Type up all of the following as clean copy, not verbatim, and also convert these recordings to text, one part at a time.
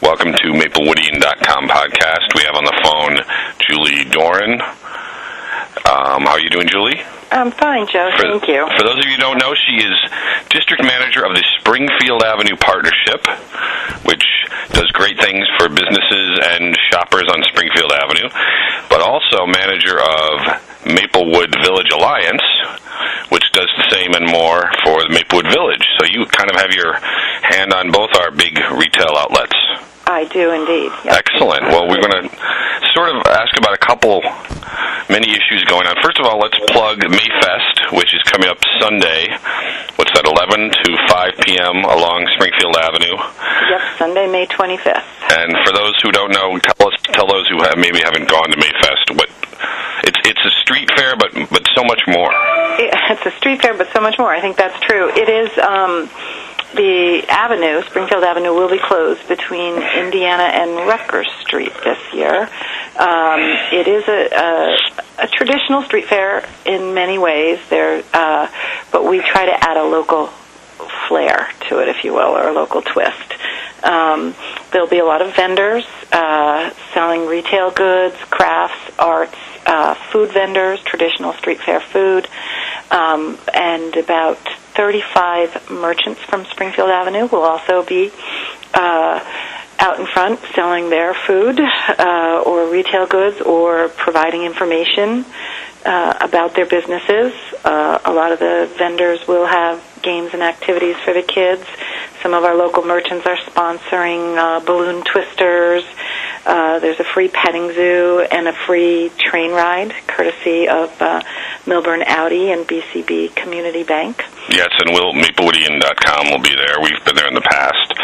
Welcome to MapleWoodian.com podcast. We have on the phone Julie Doran. How are you doing, Julie? I'm fine, Joe. Thank you. For those of you who don't know, she is District Manager of the Springfield Avenue Partnership, which does great things for businesses and shoppers on Springfield Avenue, but also Manager of Maplewood Village Alliance, which does the same and more for the Maplewood Village. So you kind of have your hand on both our big retail outlets. I do indeed. Yep. Excellent. Well, we're going to sort of ask about many issues going on. First of all, let's plug Mayfest, which is coming up Sunday. What's that, 11 to 5 p.m. along Springfield Avenue? Yep, Sunday, May 25th. And for those who don't know, tell those who maybe haven't gone to Mayfest what it's a street fair, but so much more. It's a street fair, but so much more. I think that's true. It is. The avenue, Springfield Avenue, will be closed between Indiana and Rutgers Street this year. It is a traditional street fair in many ways, but we try to add a local flair to it, if you will, or a local twist. There'll be a lot of vendors selling retail goods, crafts, arts, food vendors, traditional street fair food, and about 35 merchants from Springfield Avenue will also be out in front selling their food or retail goods or providing information about their businesses. A lot of the vendors will have games and activities for the kids. Some of our local merchants are sponsoring balloon twisters. There's a free petting zoo and a free train ride, courtesy of Milburn Audi and BCB Community Bank. Yes, and MapleWoodian.com will be there. We've been there in the past.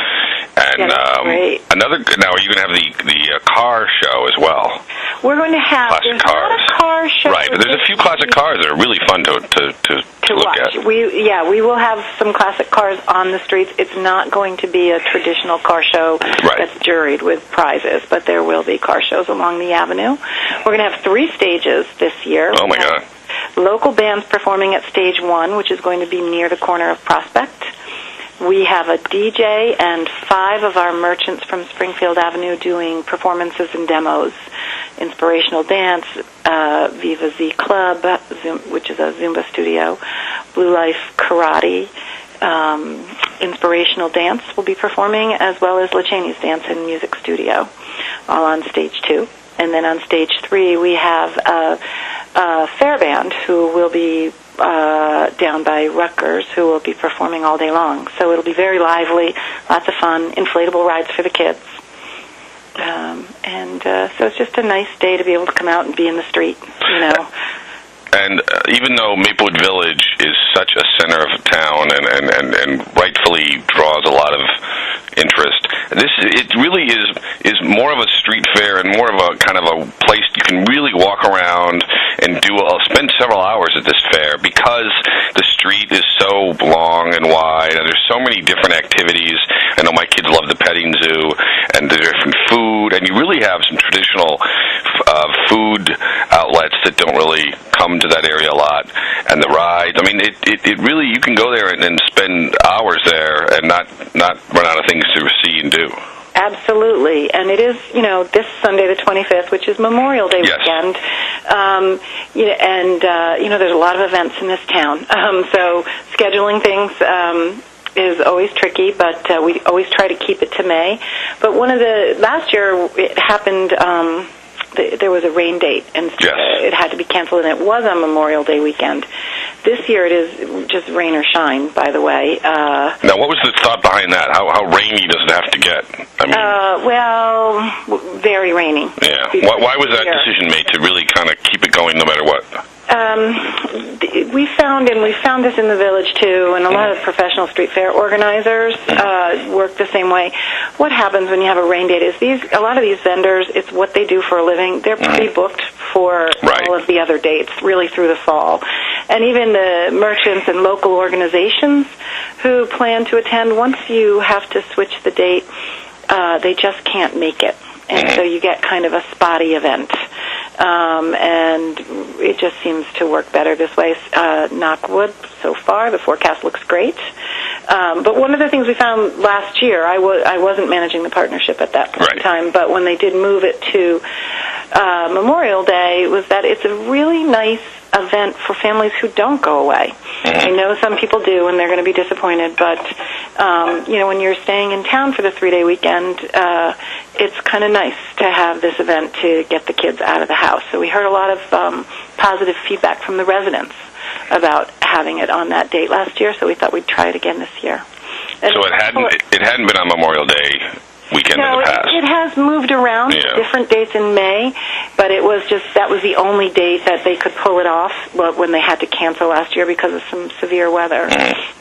And great. Now, are you going to have the car show as well? We're going to have classic cars. Not a car show. Right, but there's a few classic cars that are really fun to look watch. at. We will have some classic cars on the streets. It's not going to be a traditional car show that's juried with prizes, but there will be car shows along the avenue. We're going to have 3 stages this year. Oh, my God. Local bands performing at Stage 1, which is going to be near the corner of Prospect. We have a DJ and 5 of our merchants from Springfield Avenue doing performances and demos. Inspirational Dance, Viva Z Club, which is a Zumba studio, Blue Life Karate, Inspirational Dance will be performing, as well as LaChaney's Dance and Music Studio, all on Stage 2. And then on Stage 3, we have a fair band who will be down by Rutgers, who will be performing all day long. So it'll be very lively, lots of fun, inflatable rides for the kids. So it's just a nice day to be able to come out and be in the street, you know. And even though Maplewood Village is such a center of town and rightfully draws a lot of interest, it really is more of a street fair and more of a kind of a place you can really walk around and spend several hours at this fair, because the street is so long and wide and there's so many different activities. I know my kids love the petting zoo and the different food, and you really have some traditional food outlets that don't really come to that area a lot, and the rides. I mean, it really, you can go there and spend hours there and not run out of things to see and do. Absolutely, and it is, this Sunday the 25th, which is Memorial Day weekend, there's a lot of events in this town, so scheduling things is always tricky, but we always try to keep it to May. But last year it happened, there was a rain date, and it had to be canceled, and it was on Memorial Day weekend. This year it is just rain or shine, by the way. Now, what was the thought behind that? How rainy does it have to get? Very rainy. Yeah. Why was that decision made to really kind of keep it going no matter what? We found this in the village too, and a lot of professional street fair organizers work the same way. What happens when you have a rain date is a lot of these vendors, it's what they do for a living. They're pre-booked for all of the other dates, really through the fall. And even the merchants and local organizations who plan to attend, once you have to switch the date, they just can't make it. And so you get kind of a spotty event. And it just seems to work better this way. Knock wood, so far, the forecast looks great. But one of the things we found last year, I wasn't managing the partnership at that point in time, but when they did move it to Memorial Day, was that it's a really nice event for families who don't go away. I know some people do, and they're going to be disappointed, but when you're staying in town for the 3-day weekend, it's kind of nice to have this event to get the kids out of the house. So we heard a lot of positive feedback from the residents about having it on that date last year, so we thought we'd try it again this year. And so it hadn't been on Memorial Day weekend in the past. It has moved around different dates in May, but it was that was the only date that they could pull it off when they had to cancel last year because of some severe weather.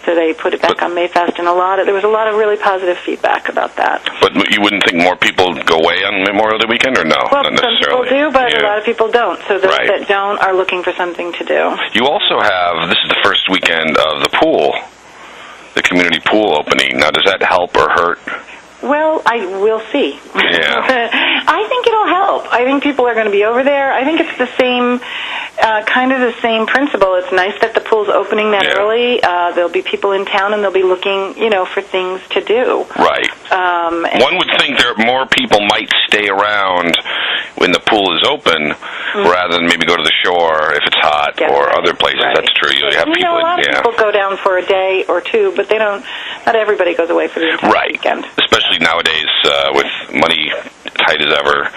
So they put it back on Mayfest, and there was a lot of really positive feedback about that. But you wouldn't think more people go away on Memorial Day weekend, or no? Well, some people do, but a lot of people don't. So those that don't are looking for something to do. You also have, this is the first weekend of the pool, the community pool opening. Now, does that help or hurt? Well, we'll see. Yeah. I think it'll help. I think people are going to be over there. I think it's the same, kind of the same principle. It's nice that the pool's opening that early. There'll be people in town, and they'll be looking, for things to do. Right. One would think more people might stay around when the pool is open rather than maybe go to the shore if it's hot or other places. Right. That's true. You have people. A lot of people go down for a day or two, but not everybody goes away for the entire weekend. Especially nowadays with money tight as ever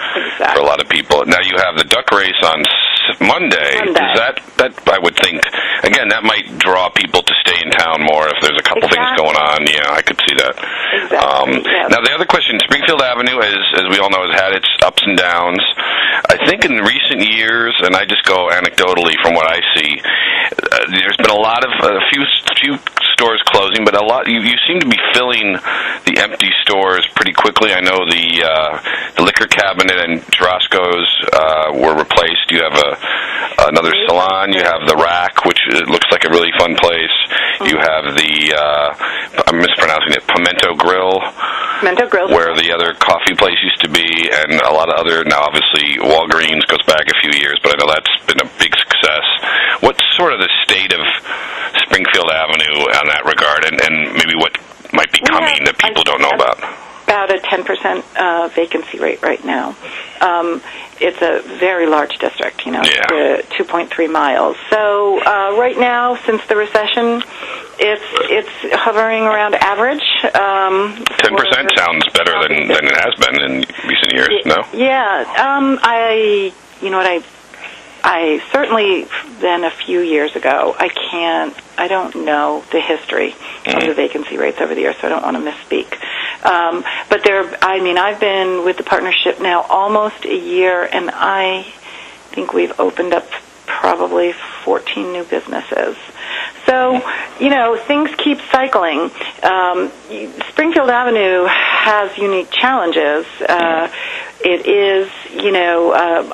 for a lot of people. Now you have the duck race on Monday. Is that I would think, again, that might draw people to stay in town more if there's a couple things going on. Yeah, I could see that. Exactly. Now the other question, Springfield Avenue, as we all know, has had its ups and downs. I think in recent years, and I just go anecdotally from what I see, there's been a few stores closing, but a lot. You seem to be filling the empty stores pretty quickly. I know the liquor cabinet and Churrasco's were replaced. You have another salon. You have the Rack, which looks like a really fun place. You have I'm mispronouncing it, Pimento Grill, where the other coffee place used to be, and a lot of other, now obviously Walgreens goes back a few years, but I know that's been a big success. What's sort of the state of Springfield Avenue on that regard, and maybe what might be coming that people don't know about? About a 10% vacancy rate right now. It's a very large district, 2.3 miles. So right now, since the recession, it's hovering around average. 10% sounds better than it has been in recent years. No? Yeah. I certainly then a few years ago, I don't know the history of the vacancy rates over the years, so I don't want to misspeak. But I've been with the partnership now almost a year, and I think we've opened up probably 14 new businesses. So, things keep cycling. Springfield Avenue has unique challenges. It is,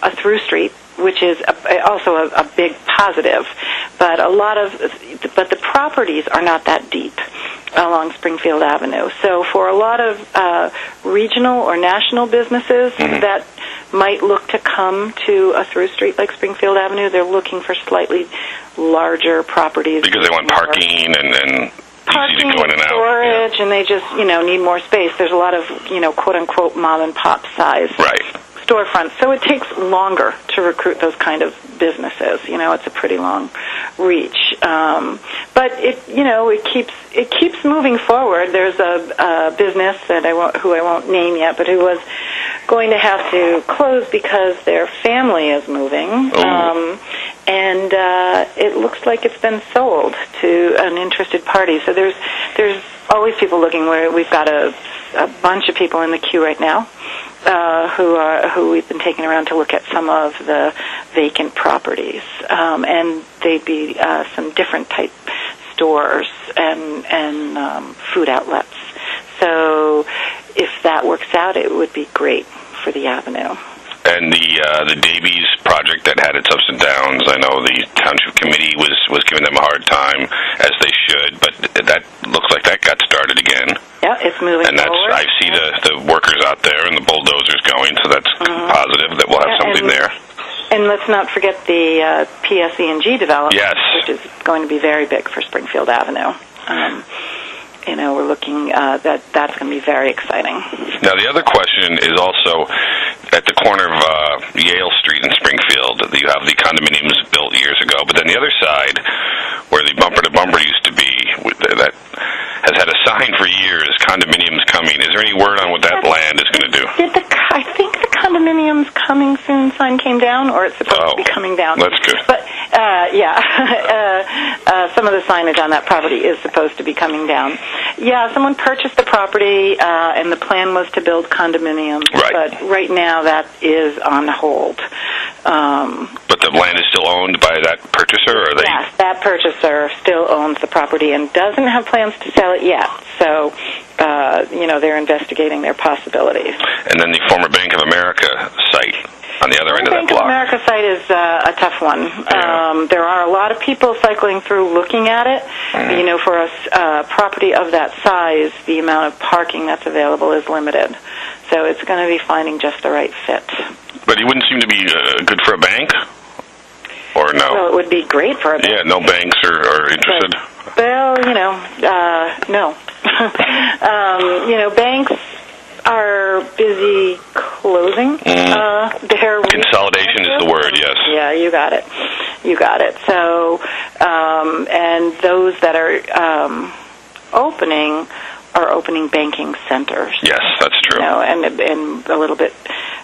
a through street, which is also a big positive, but the properties are not that deep along Springfield Avenue. So for a lot of regional or national businesses that might look to come to a through street like Springfield Avenue, they're looking for slightly larger properties. Because they want parking and parking easy to go in and out. Storage, and they just, need more space. There's a lot of, quote-unquote mom-and-pop size storefronts. So it takes longer to recruit those kind of businesses. It's a pretty long reach. But it keeps moving forward. There's a business who I won't name yet, but who was going to have to close because their family is moving. And it looks like it's been sold to an interested party. So there's always people looking. We've got a bunch of people in the queue right now who we've been taking around to look at some of the vacant properties, and they'd be some different type stores and food outlets. So if that works out, it would be great for the Avenue. And the Davies project that had its ups and downs, I know the Township Committee was giving them a hard time, as they should, but that looks like that got started again. Yeah, it's moving forward. I see the workers out there and the bulldozers going, so that's positive that we'll have something there. And let's not forget the PSE&G development, yes, which is going to be very big for Springfield Avenue. we're looking that's going to be very exciting. Now, the other question is also at the corner of Yale Street in Springfield. You have the condominiums built years ago, but then the other side, where the bumper-to-bumper used to be, that has had a sign for years, condominiums coming. Is there any word on what that land is going to do? I think the condominiums coming soon sign came down, or it's supposed to be coming down. That's good. But, some of the signage on that property is supposed to be coming down. Yeah, someone purchased the property, and the plan was to build condominiums. Right. But right now that is on hold. But the land is still owned by that purchaser, or they? Yes, that purchaser still owns the property and doesn't have plans to sell it yet. So, they're investigating their possibilities. And then the former Bank of America site on the other end of that block. The Bank of America site is a tough one. Yeah. There are a lot of people cycling through looking at it. Mm-hmm. For a property of that size, the amount of parking that's available is limited. So it's going to be finding just the right fit. But it wouldn't seem to be good for a bank? Or no? Well, it would be great for a bank. Yeah, no banks are interested? No. Banks are busy closing. Consolidation is the word, yes. Yeah, you got it. So, and those that are opening are opening banking centers. Yes, that's true. And a little bit,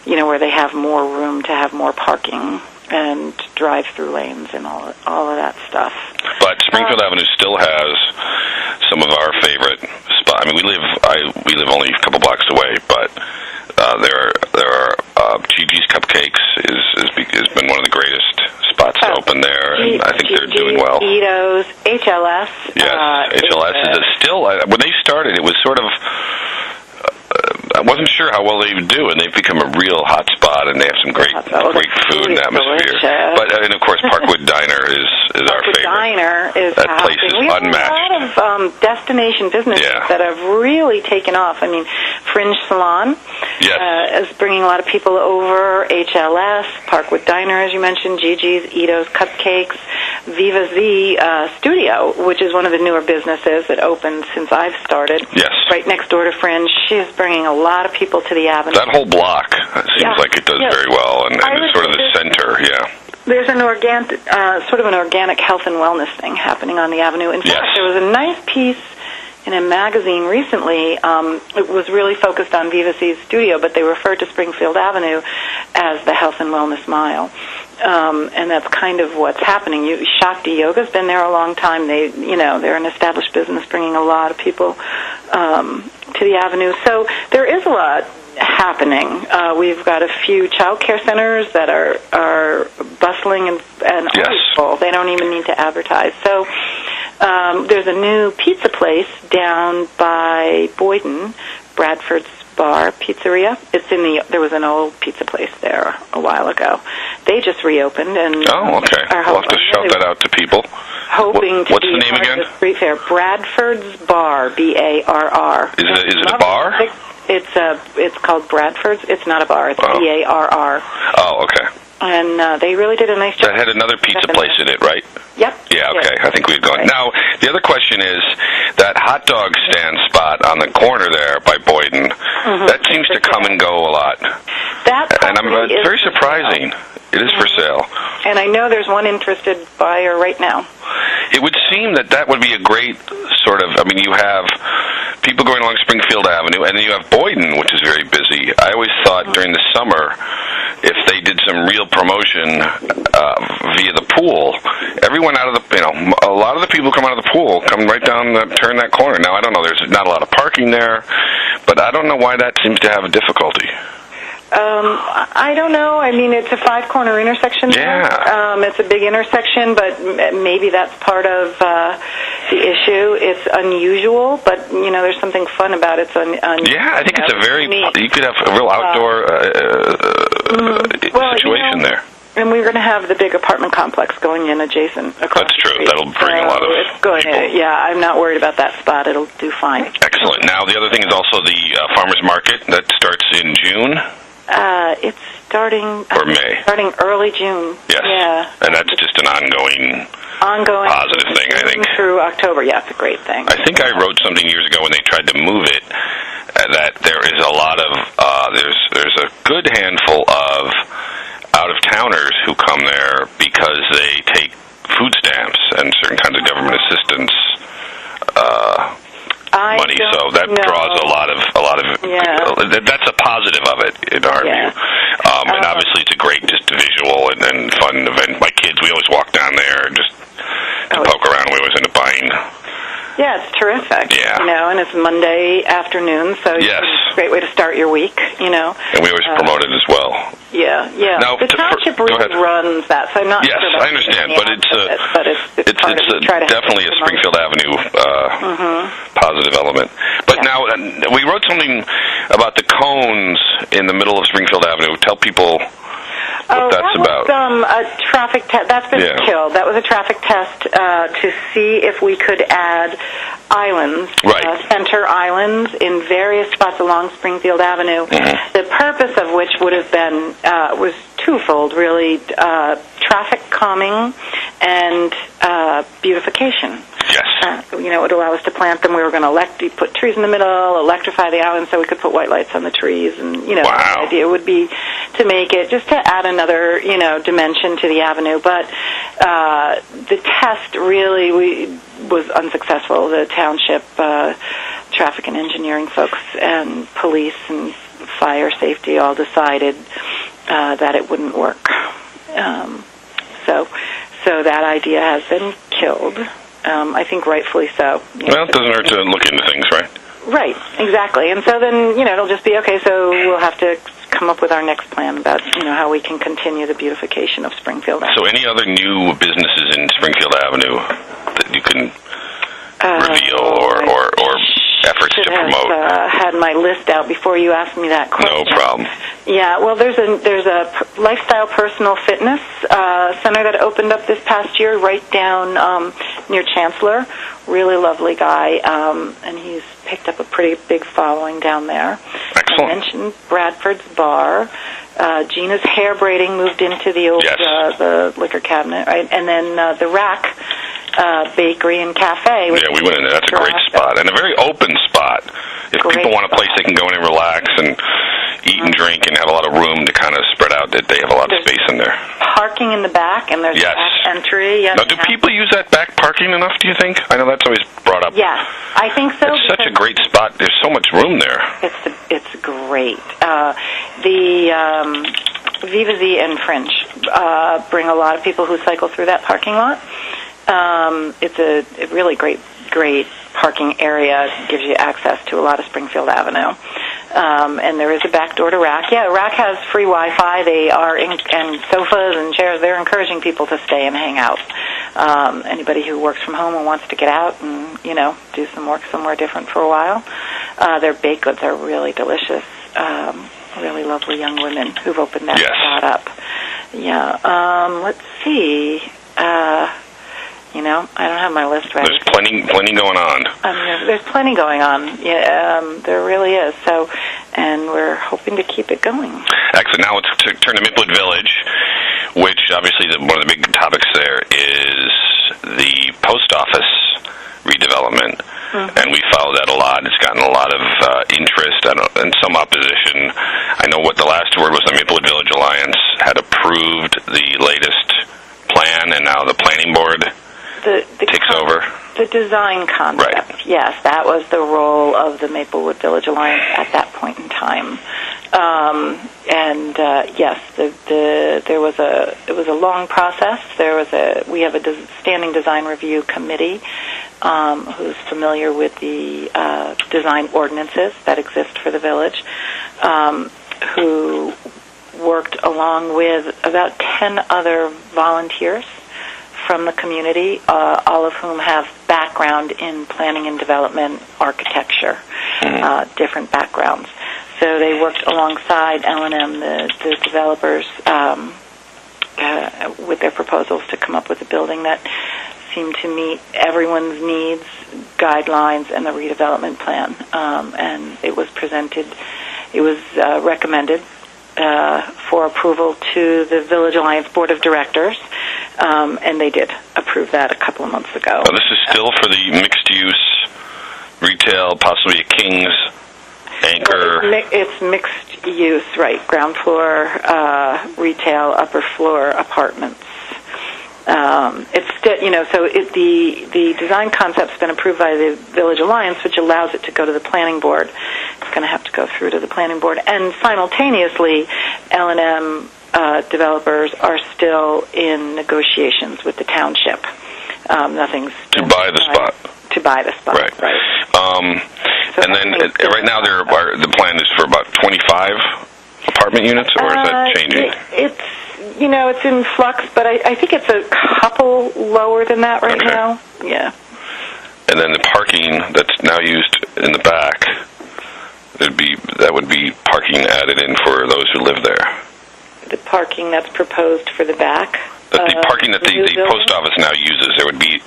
where they have more room to have more parking and drive-through lanes and all of that stuff. But Springfield Avenue still has some of our favorite spots. I mean, we live only a couple blocks away, but there are Gigi's Cupcakes has been one of the greatest spots to open there, and I think they're doing well. Ito's, HLS. Yes, HLS is still when they started. It was sort of. I wasn't sure how well they would do, and they've become a real hot spot, and they have some great food and atmosphere. Delicious. But and of course, Parkwood Diner is our favorite. Diner is that place is we unmatched. have a lot of destination businesses that have really taken off. I mean, Fringe Salon is bringing a lot of people over. HLS, Parkwood Diner, as you mentioned, Gigi's, Ito's Cupcakes, Viva Z Studio, which is one of the newer businesses that opened since I've started. Yes. Right next door to Fringe. She's bringing a lot of people to the Avenue. That whole block seems like it does very well, and it's sort of the center, There's an organic health and wellness thing happening on the Avenue. In fact, there was a nice piece in a magazine recently. It was really focused on Viva C's studio, but they referred to Springfield Avenue as the Health and Wellness Mile. And that's kind of what's happening. Shakti Yoga's been there a long time. They're an established business bringing a lot of people to the Avenue. So there is a lot happening. We've got a few child care centers that are bustling and always full. They don't even need to advertise. So there's a new pizza place down by Boyden, Bradford's Bar Pizzeria. There was an old pizza place there a while ago. They just reopened and we'll have to shout that out to people. Hoping to What's the name again? The street fair, Bradford's Bar, BARR. Is it a bar? It's called Bradford's. It's not a bar. It's BARR. Oh, okay. And they really did a nice job. That had another pizza place in it, right? Yep. Yeah, okay. I think we've gone. Right. Now, the other question is that hot dog stand spot on the corner there by Boyden, that seems to come and go a lot. It's very surprising. It is for sale. And I know there's one interested buyer right now. It would seem that would be a great sort of, you have people going along Springfield Avenue, and then you have Boyden, which is very busy. I always thought during the summer, if they did some real promotion via the pool, everyone out of a lot of the people who come out of the pool come right down, turn that corner. Now, I don't know, there's not a lot of parking there, but I don't know why that seems to have a difficulty. I don't know. It's a 5-corner intersection there. Yeah. It's a big intersection, but maybe that's part of the issue. It's unusual, but, there's something fun about it. I think it's a very neat. You could have a real outdoor situation there. And we're going to have the big apartment complex going in adjacent across That's true. That'll bring a lot of people. Yeah, I'm not worried about that spot. It'll do fine. Excellent. Now, the other thing is also the farmers market that starts in June. It's starting... Or May. Starting early June. Yes. Yeah. And that's just an ongoing ongoing positive thing, I think. Through October, yeah, it's a great thing. I think I wrote something years ago when they tried to move it that there is a lot of there's a good handful of out-of-towners who come there because they take food stamps and certain kinds of government assistance money, so that draws a lot of that's a positive of it in our view. And obviously it's a great just visual and fun event. My kids, we always walk down there and just to poke around. We always end up buying. Yeah, it's terrific. Yeah. And it's Monday afternoon, so it's a great way to start your week, And we always promote it as well. Yeah. Now, the township really runs that, so I'm not sure. Yes, I understand, but it's definitely a Springfield Avenue positive element. But now, we wrote something about the cones in the middle of Springfield Avenue. Tell people what that's about. A traffic test. That's been killed. That was a traffic test to see if we could add islands, center islands, in various spots along Springfield Avenue. Mm-hmm. The purpose of which would have been was twofold, really: traffic calming and beautification. Yes. It would allow us to plant them. We were going to put trees in the middle, electrify the island so we could put white lights on the trees. And, the idea would be to make it, just to add another, dimension to the avenue. But the test really was unsuccessful. The township, traffic and engineering folks and police and fire safety all decided that it wouldn't work. So that idea has been killed. I think rightfully so. Well, it doesn't hurt to look into things, right? Right, exactly. And so then, it'll just be, okay, so we'll have to come up with our next plan about, how we can continue the beautification of Springfield Avenue. So any other new businesses in Springfield Avenue that you can reveal or efforts to promote? I had my list out before you asked me that question. No problem. Yeah, well, there's a lifestyle personal fitness center that opened up this past year right down near Chancellor. Really lovely guy, and he's picked up a pretty big following down there. Excellent. I mentioned Bradford's Bar. Gina's Hair Braiding moved into the old the liquor cabinet, right? And then the Rack Bakery and Cafe. Yeah, we went in there. That's a great spot, and a very open spot. If people want a place they can go in and relax and eat and drink and have a lot of room to kind of spread out, that they have a lot of space in there. Parking in the back, and there's a back entry. Yes. Now, do people use that back parking enough, do you think? I know that's always brought up. Yes, I think so. It's such a great spot. There's so much room there. It's great. The Viva Z and Fringe bring a lot of people who cycle through that parking lot. It's a really great parking area. It gives you access to a lot of Springfield Avenue. And there is a back door to Rack. Yeah, Rack has free Wi-Fi. They are and sofas and chairs. They're encouraging people to stay and hang out. Anybody who works from home and wants to get out and, do some work somewhere different for a while. Their baked goods are really delicious. Really lovely young women who've opened that spot up. Yeah. Let's see. I don't have my list right. There's plenty going on. There's plenty going on. Yeah, there really is. So, and we're hoping to keep it going. Excellent. Now let's turn to Maplewood Village, which obviously one of the big topics there is the post office redevelopment. Mm-hmm. And we follow that a lot. It's gotten a lot of interest and some opposition. I know what the last word was. The Maplewood Village Alliance had approved the latest plan, and now the planning board takes over. The design concept. Right. Yes, that was the role of the Maplewood Village Alliance at that point in time. Yes, it was a long process. We have a standing design review committee who's familiar with the design ordinances that exist for the village, who worked along with about 10 other volunteers from the community, all of whom have background in planning and development, architecture, different backgrounds. So they worked alongside L&M, the developers, with their proposals to come up with a building that seemed to meet everyone's needs, guidelines, and the redevelopment plan. And it was recommended for approval to the Village Alliance Board of Directors, and they did approve approved that a couple of months ago. This is still for the mixed-use retail, possibly a King's anchor. Well, it's mixed use, right? Ground floor retail, upper floor apartments. It's still, so the design concept's been approved by the Village Alliance, which allows it to go to the planning board. It's going to have to go through to the planning board, and simultaneously, L&M developers are still in negotiations with the township. Nothing's to buy the spot. To buy the spot, right. So and then right now, the plan is for about 25 apartment units, or is that changing? It's in flux, but I think it's a couple lower than that right now. Yeah. And then the parking that's now used in the back, that would be parking added in for those who live there. The parking that's proposed for the back? The parking that the post office now uses, there would be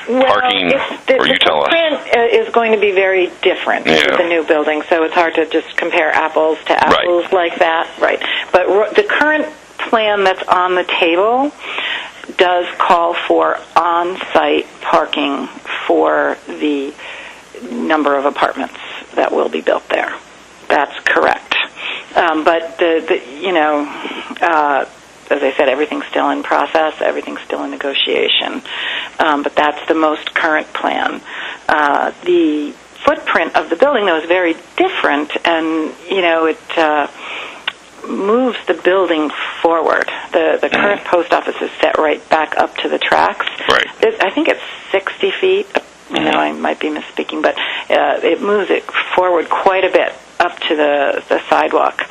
parking, or you tell us. The footprint is going to be very different with the new building, so it's hard to just compare apples to apples like that. Right. But the current plan that's on the table does call for on-site parking for the number of apartments that will be built there. That's correct. But as I said, everything's still in process. Everything's still in negotiation. But that's the most current plan. The footprint of the building, though, is very different, and it moves the building forward. The current post office is set right back up to the tracks. Right. I think it's 60 feet. I might be misspeaking, but it moves it forward quite a bit up to the sidewalk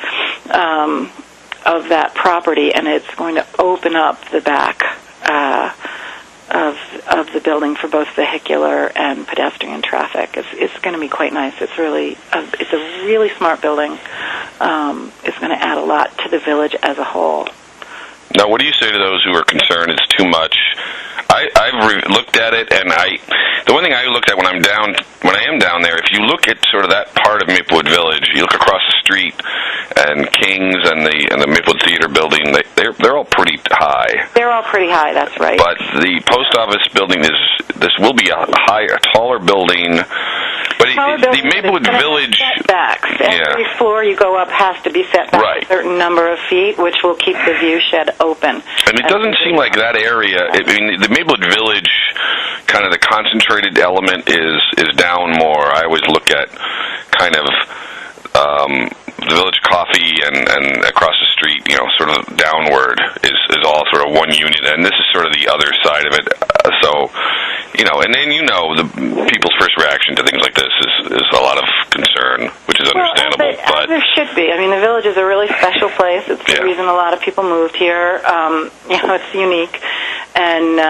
of that property, and it's going to open up the back of the building for both vehicular and pedestrian traffic. It's going to be quite nice. It's a really smart building. It's going to add a lot to the village as a whole. Now, what do you say to those who are concerned it's too much? I've looked at it, and the one thing I looked at when I am down there, if you look at sort of that part of Maplewood Village, you look across the street, and King's and the Maplewood Theater building, they're all pretty high. They're all pretty high, that's right. But the post office building will be a taller building. But the Maplewood Village setbacks. Every floor you go up has to be set back a certain number of feet, which will keep the view shed open. And it doesn't seem like that area. The Maplewood Village, kind of the concentrated element is down more. I always look at kind of the Village Coffee and across the street, sort of downward is all sort of one unit, and this is sort of the other side of it. And then the people's first reaction to things like this is a lot of concern, which is understandable. But there should be. The Village is a really special place. It's the reason a lot of people moved here. It's unique, and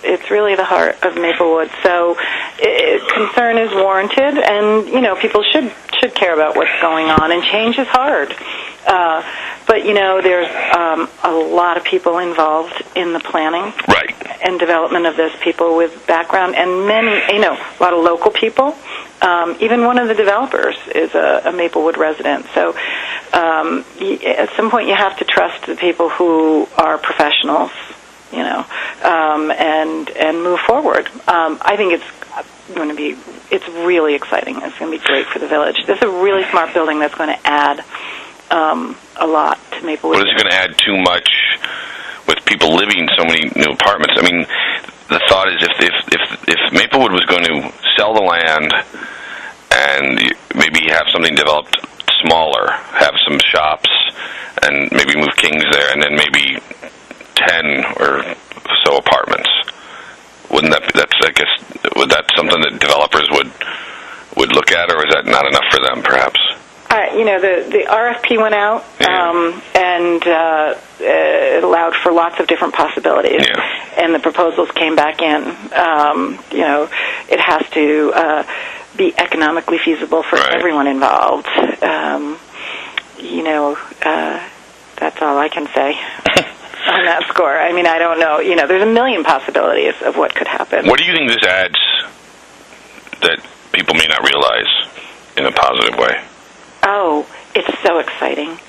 it's really the heart of Maplewood. So concern is warranted, and people should care about what's going on. And change is hard. But there's a lot of people involved in the planning and development of this, people with background, and many, a lot of local people. Even one of the developers is a Maplewood resident. So at some point you have to trust the people who are professionals, and move forward. I think it's really exciting. It's going to be great for the village. This is a really smart building that's going to add a lot to Maplewood. But is it going to add too much with people living so many new apartments? The thought is if Maplewood was going to sell the land and maybe have something developed smaller, have some shops, and maybe move King's there, and then maybe 10 or so apartments, would that something that developers would look at, or is that not enough for them, perhaps? The RFP went out, and it allowed for lots of different possibilities, and the proposals came back in. It has to be economically feasible for everyone involved. That's all I can say on that score. I don't know. There's a million possibilities of what could happen. What do you think this adds that people may not realize in a positive way? Oh, it's so exciting.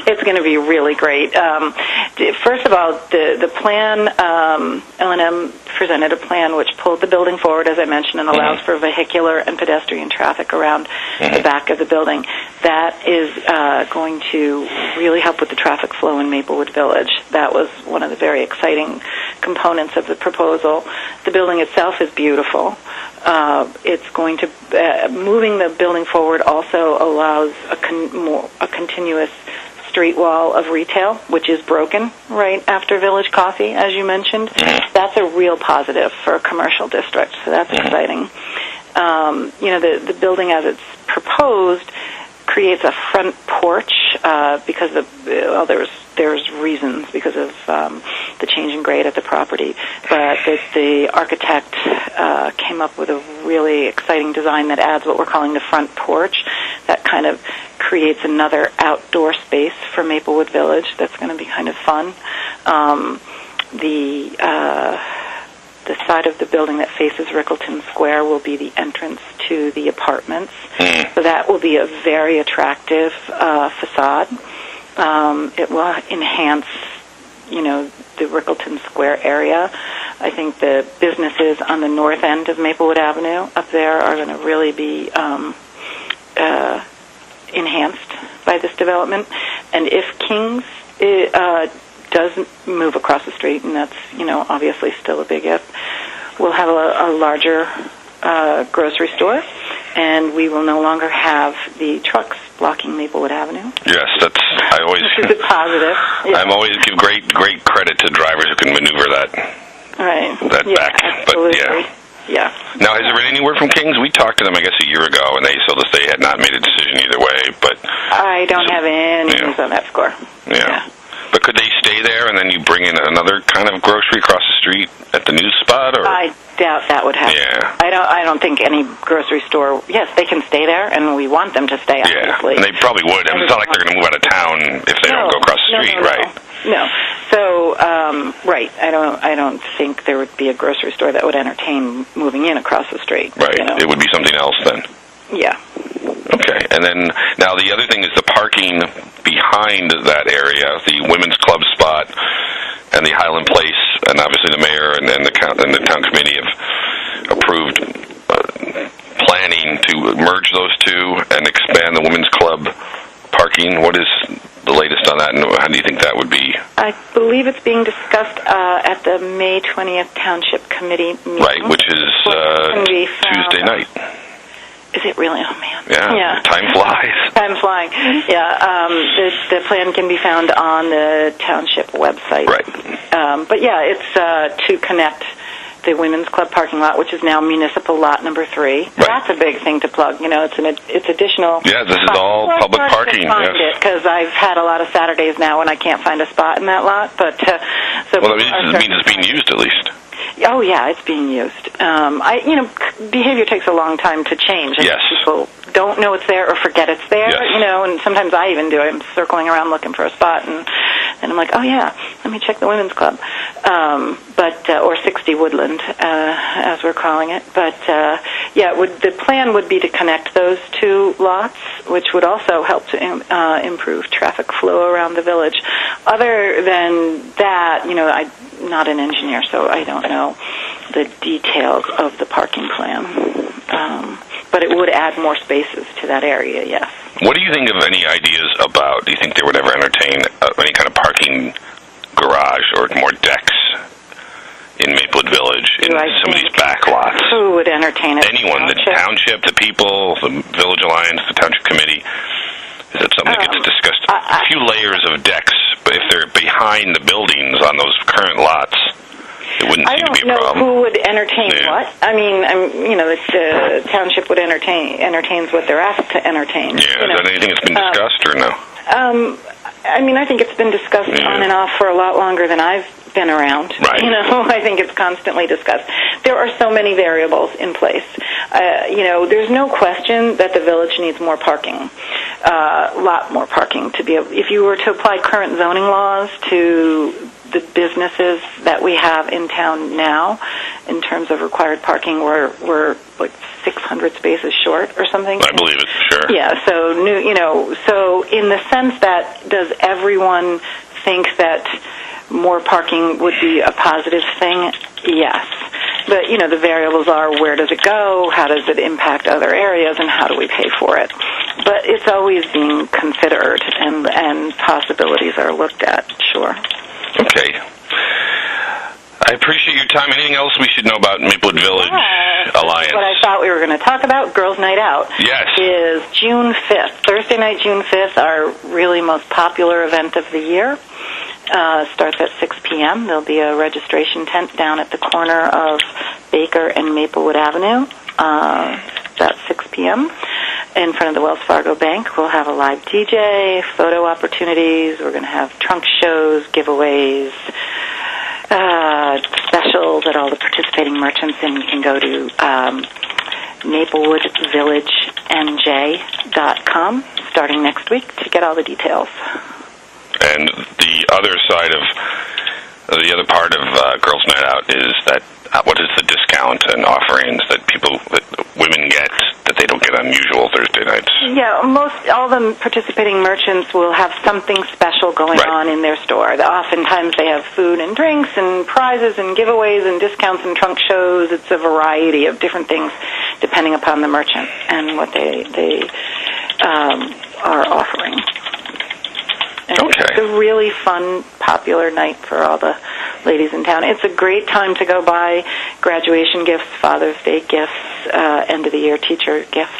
it's going to be really great. First of all, the plan, L&M presented a plan which pulled the building forward, as I mentioned, and allows for vehicular and pedestrian traffic around the back of the building. That is going to really help with the traffic flow in Maplewood Village. That was one of the very exciting components of the proposal. The building itself is beautiful. It's going to moving the building forward also allows a continuous street wall of retail, which is broken right after Village Coffee, as you mentioned. That's a real positive for a commercial district, so that's exciting. The building as it's proposed creates a front porch because there's reasons because of the change in grade at the property, but the architect came up with a really exciting design that adds what we're calling the front porch. That kind of creates another outdoor space for Maplewood Village. That's going to be kind of fun. The side of the building that faces Rickleton Square will be the entrance to the apartments. So that will be a very attractive facade. It will enhance, the Rickleton Square area. I think the businesses on the north end of Maplewood Avenue up there are going to really be enhanced by this development. And if King's does move across the street, and that's, obviously still a big if, we'll have a larger grocery store, and we will no longer have the trucks blocking Maplewood Avenue. Yes, I always. Which is a positive. Yeah. I'm always give great credit to drivers who can maneuver that. Right. That back. Absolutely. But yeah. Now, has there been any word from Kings? We talked to them, I guess, a year ago, and they told us they had not made a decision either way. But I don't have any news on that score. Yeah. But could they stay there and then you bring in another kind of grocery across the street at the news spot? Or I doubt that would happen. Yeah. I don't think any grocery store. Yes, they can stay there, and we want them to stay. Obviously. And they probably would. I mean, it's not like they're going to move out of town if they don't go across the street, right? No. So, right. I don't think there would be a grocery store that would entertain moving in across the street. Right. It would be something else then. Yeah. Okay. And then now the other thing is the parking behind that area, the women's club spot and the Highland Place, and obviously the mayor and the town committee have approved planning to merge those two and expand the women's club parking. What is the latest on that, and how do you think that would be? I believe it's being discussed at the May 20th Township Committee meeting. Right, which is Tuesday night. Is it really? Oh, man. Yeah. Time flies. Time flying. Yeah. The plan can be found on the township website. Right. But, yeah, it's to connect the Women's Club parking lot, which is now Municipal Lot number 3. Right. That's a big thing to plug. It's additional. Yeah, this is all public parking. Because I've had a lot of Saturdays now when I can't find a spot in that lot. But that means it's being used at least. Oh, yeah, it's being used. Behavior takes a long time to change. Yes. People don't know it's there or forget it's there, yes. And sometimes I even do it. I'm circling around looking for a spot, and I'm like, oh, yeah, let me check the women's club. Or 60 Woodland, as we're calling it. But, the plan would be to connect those two lots, which would also help to improve traffic flow around the village. Other than that, I'm not an engineer, so I don't know the details of the parking plan. But it would add more spaces to that area, yes. What do you think of any ideas about, do you think they would ever entertain any kind of parking garage or more decks in Maplewood Village, in some of these back lots? Who would entertain it? Anyone, the township, the people, the Village Alliance, the Township Committee. Is that something that gets discussed? A few layers of decks, but if they're behind the buildings on those current lots, it wouldn't seem to be a problem. I don't know who would entertain what. I mean, the township would entertains what they're asked to entertain. Yeah, is that anything that's been discussed or no? I think it's been discussed on and off for a lot longer than I've been around. Right. I think it's constantly discussed. There are so many variables in place. There's no question that the village needs more parking, a lot more parking to be able. If you were to apply current zoning laws to the businesses that we have in town now, in terms of required parking, we're like 600 spaces short or something. I believe it, sure. Sure. Yeah, so so in the sense that, does everyone think that more parking would be a positive thing? Yes. But, the variables are, where does it go, how does it impact other areas, and how do we pay for it? But it's always being considered, and possibilities are looked at, sure. Okay. I appreciate your time. Anything else we should know about Maplewood Village Alliance? What I thought we were going to talk about, Girls' Night Out, is June 5th. Thursday night, June 5th, our really most popular event of the year. Starts at 6 p.m. There'll be a registration tent down at the corner of Baker and Maplewood Avenue. At 6 p.m. in front of the Wells Fargo Bank. We'll have a live DJ, photo opportunities. We're going to have trunk shows, giveaways, specials at all the participating merchants, and you can go to maplewoodvillagenj.com starting next week to get all the details. And the other side of the other part of Girls' Night Out is that what is the discount and offerings that women get that they don't get on usual Thursday nights? Yeah, all the participating merchants will have something special going on in their store. Oftentimes they have food and drinks and prizes and giveaways and discounts and trunk shows. It's a variety of different things depending upon the merchant and what they are offering. And it's a really fun, popular night for all the ladies in town. It's a great time to go buy graduation gifts, Father's Day gifts, end-of-the-year teacher gifts.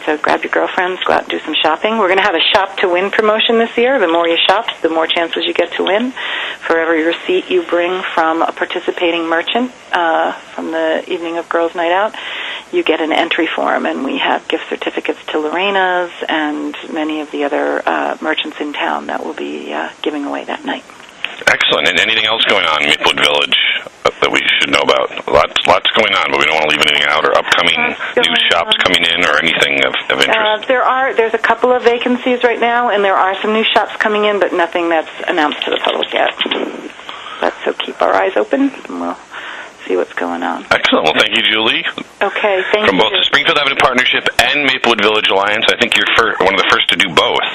So grab your girlfriends, go out and do some shopping. We're going to have a Shop to Win promotion this year. The more you shop, the more chances you get to win. For every receipt you bring from a participating merchant from the evening of Girls' Night Out, you get an entry form, and we have gift certificates to Lorena's and many of the other merchants in town that will be giving away that night. Excellent. And anything else going on in Maplewood Village that we should know about? Lots going on, but we don't want to leave anything out, or upcoming new shops coming in, or anything of interest. There's a couple of vacancies right now, and there are some new shops coming in, but nothing that's announced to the public yet. So keep our eyes open, and we'll see what's going on. Excellent. Well, thank you, Julie. Okay, thank you. From both the Springfield Avenue Partnership and Maplewood Village Alliance, I think you're one of the first to do both.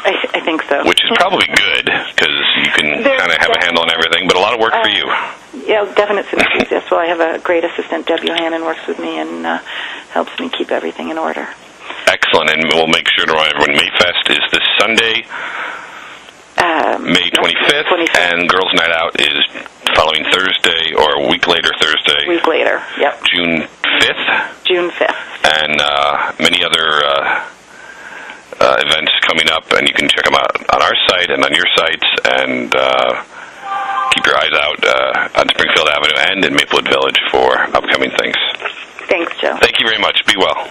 I think so. Which is probably good, because you can kind of have a handle on everything, but a lot of work for you. Yeah, definite synergies. Yes, well, I have a great assistant, Deb Yohannan, works with me and helps me keep everything in order. Excellent, and we'll make sure to remind everyone, Mayfest is this Sunday, May 25th, and Girls' Night Out is following Thursday, or a week later Thursday. Week later, yep. June 5th. June 5th. And many other events coming up, and you can check them out on our site and on your sites, and keep your eyes out on Springfield Avenue and in Maplewood Village for upcoming things. Thanks, Joe. Thank you very much. Be well.